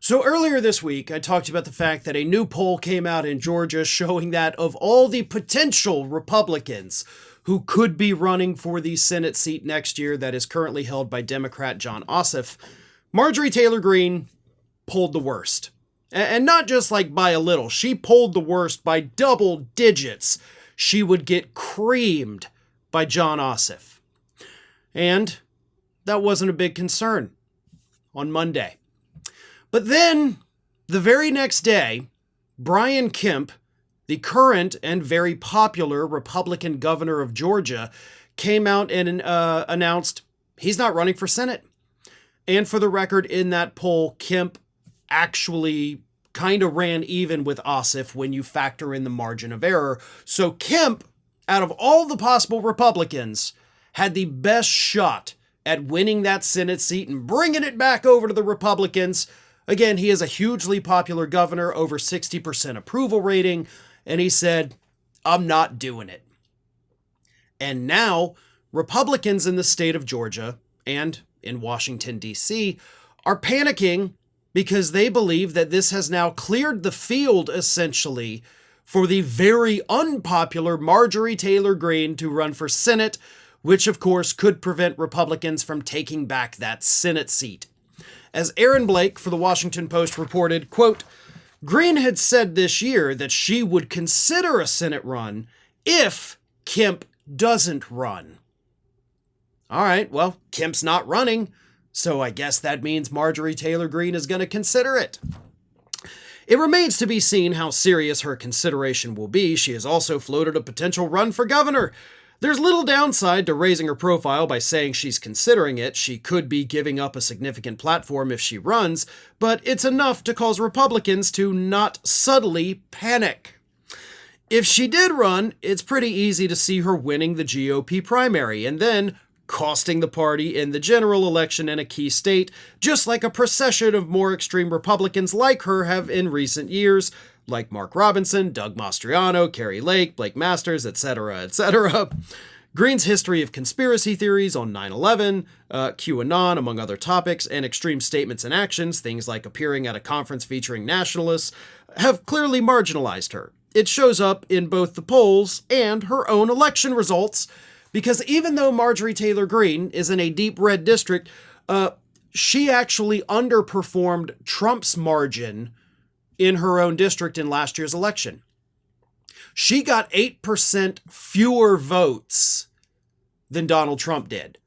So earlier this week, I talked about the fact that a new poll came out in Georgia showing that of all the potential Republicans who could be running for the Senate seat next year that is currently held by Democrat Jon Ossoff, Marjorie Taylor Greene polled the worst. And not just like by a little, she polled the worst by double digits. She would get creamed by Jon Ossoff. And that wasn't a big concern on Monday. But then, the very next day, Brian Kemp, the current and very popular Republican governor of Georgia, came out and announced he's not running for Senate. And for the record, in that poll, Kemp actually kind of ran even with Ossoff when you factor in the margin of error. So Kemp, out of all the possible Republicans, had the best shot at winning that Senate seat and bringing it back over to the Republicans. Again, he is a hugely popular governor, over 60% approval rating, and he said, I'm not doing it. And now, Republicans in the state of Georgia and in Washington, D.C., are panicking because they believe that this has now cleared the field, essentially, for the very unpopular Marjorie Taylor Greene to run for Senate, which, of course, could prevent Republicans from taking back that Senate seat. As Aaron Blake for the Washington Post reported, quote, Greene had said this year that she would consider a Senate run if Kemp doesn't run. All right, well, Kemp's not running, so I guess that means Marjorie Taylor Greene is going to consider it. It remains to be seen how serious her consideration will be. She has also floated a potential run for governor. There's little downside to raising her profile by saying she's considering it. She could be giving up a significant platform if she runs, but it's enough to cause Republicans to not subtly panic. If she did run, it's pretty easy to see her winning the GOP primary and then costing the party in the general election in a key state, just like a procession of more extreme Republicans like her have in recent years, like Mark Robinson, Doug Mastriano, Carrie Lake, Blake Masters, etc., etc. Greene's history of conspiracy theories on 9/11, QAnon, among other topics, and extreme statements and actions, things like appearing at a conference featuring nationalists, have clearly marginalized her. It shows up in both the polls and her own election results, because even though Marjorie Taylor Greene is in a deep red district, she actually underperformed Trump's margin in her own district in last year's election. She got 8% fewer votes than Donald Trump did.